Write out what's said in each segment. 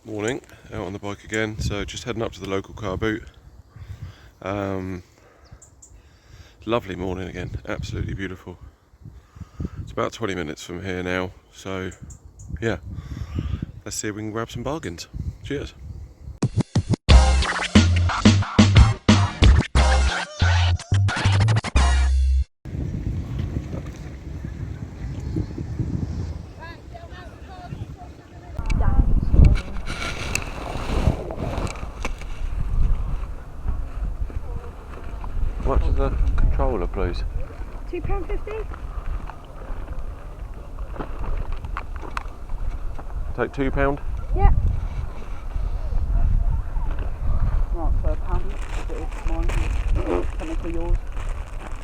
Morning, out on the bike again. So just heading up to the local car boot. Lovely morning again, absolutely beautiful. It's about 20 minutes from here now, so yeah, let's see if we can grab some bargains. Cheers. How much is the controller, please? £2.50? Take £2? Yeah. Right, for a pound each, it is mine. Technically yours.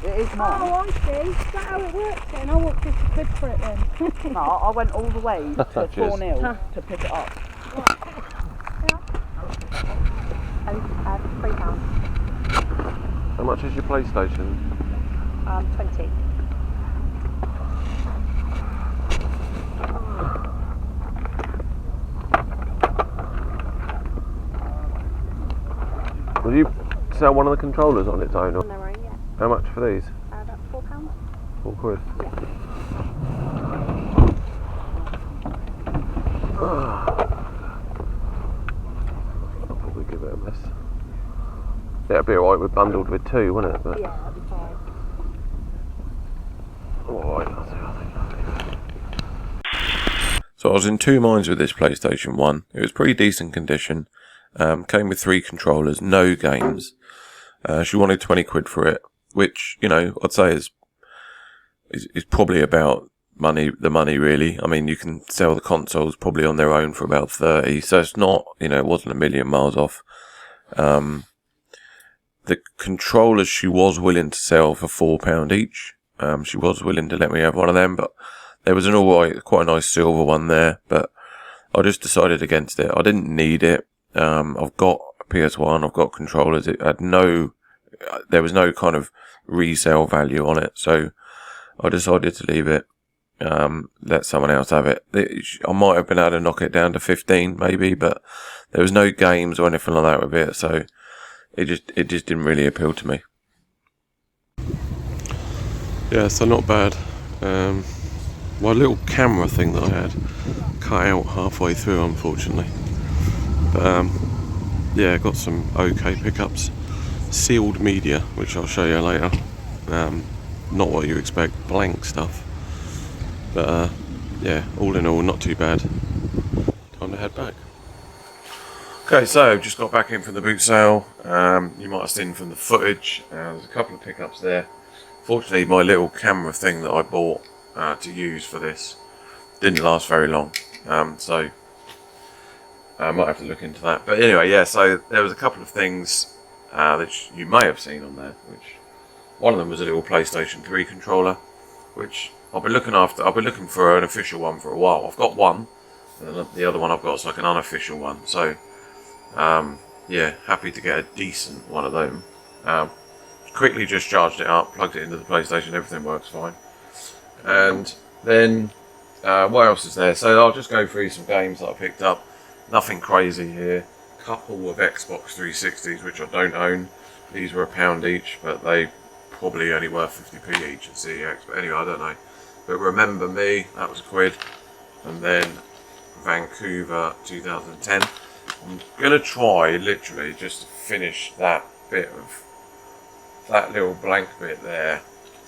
It is mine. Oh, I see. Is that how it works then? I want £50 for it then. No, I went all the way to Cheers. 4-0 to pick it up. £3. How much is your PlayStation? 20. Will you sell one of the controllers on its own? Or? On their own, yeah. How much for these? About £4. £4. I'll probably give it a miss. Yeah, it'd be alright, we're bundled with two, wouldn't it? But Yeah, that'd be fine. alright, I think. So I was in two minds with this PlayStation 1. It was pretty decent condition. Came with 3 controllers, no games. She wanted 20 quid for it, which, you know, I'd say is probably about the money really. I mean, you can sell the consoles probably on their own for about 30, so it's not, you know, it wasn't a million miles off. The controllers she was willing to sell for £4 each. She was willing to let me have one of them, but there was an quite a nice silver one there, but I just decided against it. I didn't need it. I've got a PS1, I've got controllers. It had there was no kind of resale value on it, so I decided to leave it. Let someone else have it. I might have been able to knock it down to 15 maybe, but there was no games or anything like that with it, so it just didn't really appeal to me. Yeah, so not bad. My little camera thing that I had cut out halfway through, unfortunately. But yeah, got some okay pickups. Sealed media, which I'll show you later. Not what you expect, blank stuff. But yeah, all in all, not too bad. Time to head back. Okay, so just got back in from the boot sale. You might have seen from the footage, there's a couple of pickups there. Fortunately, my little camera thing that I bought to use for this didn't last very long, so I might have to look into that. But anyway, yeah, so there was a couple of things that you may have seen on there, which one of them was a little PlayStation 3 controller, which I've been looking for an official one for a while. I've got one, and the other one I've got is like an unofficial one, so yeah, happy to get a decent one of them. Quickly just charged it up, plugged it into the PlayStation, everything works fine. And then what else is there? So I'll just go through some games that I picked up. Nothing crazy here. Couple of Xbox 360s which I don't own. These were £1 each, but they probably only worth 50p each at CEX. But anyway, I don't know. But Remember Me, that was £1. And then Vancouver 2010. I'm gonna try literally just to finish that bit of that little blank bit there,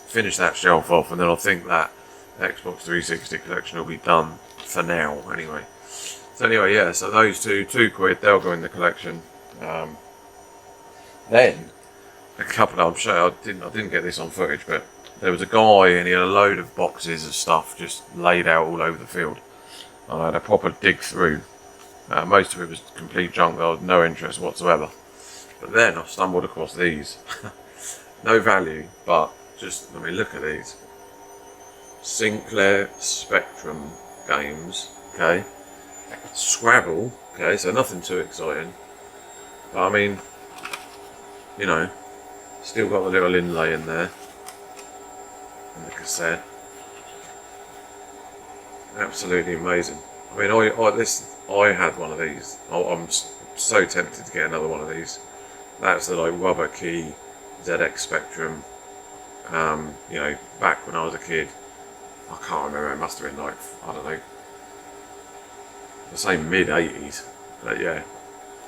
finish that shelf off, and then I think that Xbox 360 collection will be done for now anyway. So anyway, yeah, so those £2, they'll go in the collection. Then a couple of, I'm sure I didn't get this on footage, but there was a guy and he had a load of boxes of stuff just laid out all over the field. I had a proper dig through. Most of it was complete junk that I had no interest whatsoever. But then I stumbled across these. No value, but just, I mean, look at these. Sinclair Spectrum games, okay. Scrabble, okay, so nothing too exciting. But I mean, you know, still got the little inlay in there. And the cassette. Absolutely amazing. I mean, this I had one of these. I'm so tempted to get another one of these. That's the like rubber key ZX Spectrum. You know, back when I was a kid, I can't remember. It must have been like, I don't know, the same mid 80s. But yeah.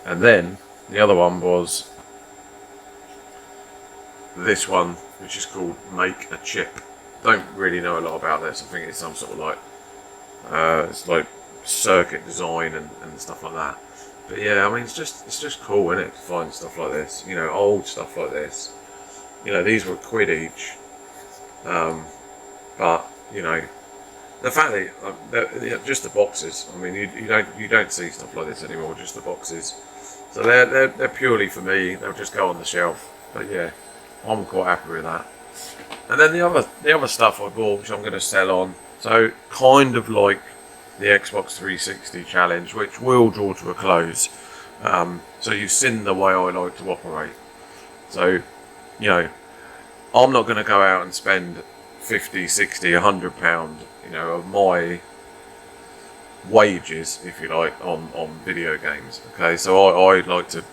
And then the other one was this one, which is called Make a Chip. Don't really know a lot about this. I think it's some sort of like it's like circuit design and stuff like that. But yeah, I mean, it's just cool, isn't it, to find stuff like this, you know, old stuff like this. You know, these were a quid each, but you know, the fact that just the boxes. I mean, you don't see stuff like this anymore. Just the boxes. So they're purely for me. They'll just go on the shelf. But yeah, I'm quite happy with that. And then the other stuff I bought, which I'm going to sell on. So kind of like the Xbox 360 challenge, which will draw to a close. So you've seen the way I like to operate. So, you know, I'm not going to go out and spend 50, 60, £100, you know, of my wages, if you like, on video games. Okay, so I like to,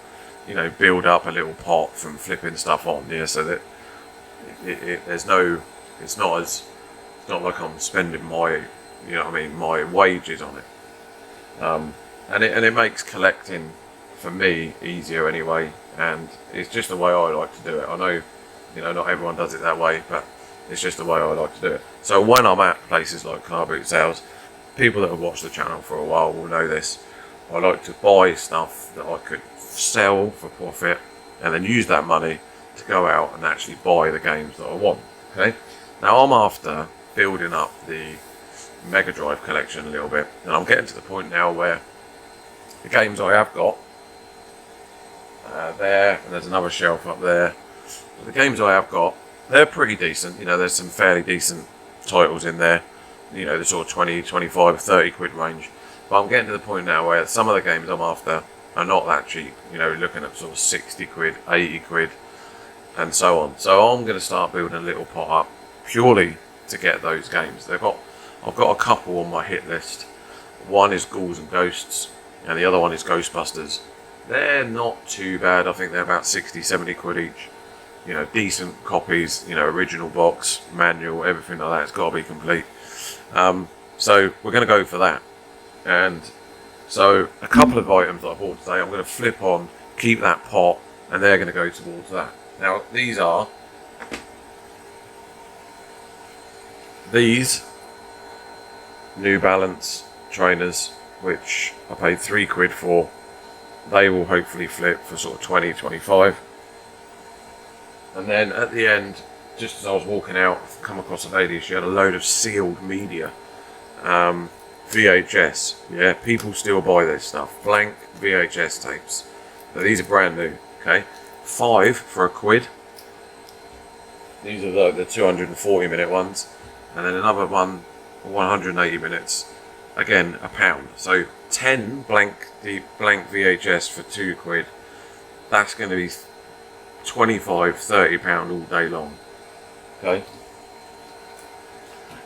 you know, build up a little pot from flipping stuff on, yeah, so that there's no, it's not like I'm spending my, you know what I mean, my wages on it. And it makes collecting for me easier anyway, and it's just the way I like to do it. I know, you know, not everyone does it that way, but it's just the way I like to do it. So when I'm at places like car boot sales, people that have watched the channel for a while will know this. I like to buy stuff that I could sell for profit and then use that money to go out and actually buy the games that I want. Okay. Now I'm after building up the MegaDrive collection a little bit, and I'm getting to the point now where the games I have got there, and there's another shelf up there. But the games I have got, they're pretty decent. You know, there's some fairly decent titles in there. You know, the sort of 20, 25, 30 quid range. But I'm getting to the point now where some of the games I'm after are not that cheap. You know, looking at sort of 60 quid, 80 quid, and so on. So I'm going to start building a little pot up purely to get those games. I've got a couple on my hit list. One is Ghouls and Ghosts, and the other one is Ghostbusters. They're not too bad. I think they're about 60, 70 quid each. You know, decent copies, you know, original box, manual, everything like that. It's got to be complete. So we're going to go for that. And so a couple of items that I bought today, I'm going to flip on, keep that pot, and they're going to go towards that. Now, these are New Balance trainers, which I paid 3 quid for. They will hopefully flip for sort of 20, 25. And then at the end, just as I was walking out, I've come across a lady. She had a load of sealed media, VHS. Yeah, people still buy this stuff. Blank VHS tapes. Now, these are brand new. Okay, 5 for a quid. These are the 240 minute ones, and then another one, 180 minutes. Again, £1. So 10 blank VHS for 2 quid. That's going to be £25, £30 all day long. Okay,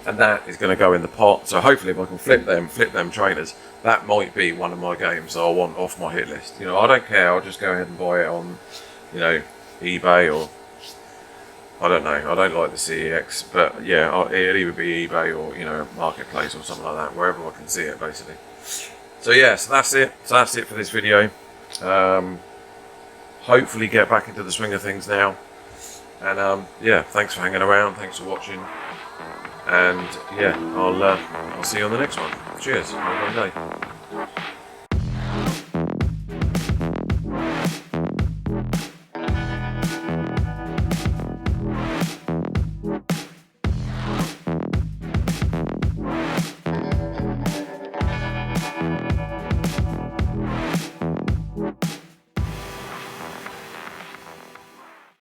and that is going to go in the pot. So hopefully, if I can flip them trainers, that might be one of my games that I want off my hit list. You know, I don't care. I'll just go ahead and buy it on, you know, eBay, or I don't know. I don't like the CEX, but yeah, it'll either be eBay or, you know, Marketplace or something like that, wherever I can see it, basically. So yeah, so that's it. So that's it for this video. Hopefully get back into the swing of things now. And yeah, thanks for hanging around. Thanks for watching. And yeah, I'll see you on the next one. Cheers. Have a great day.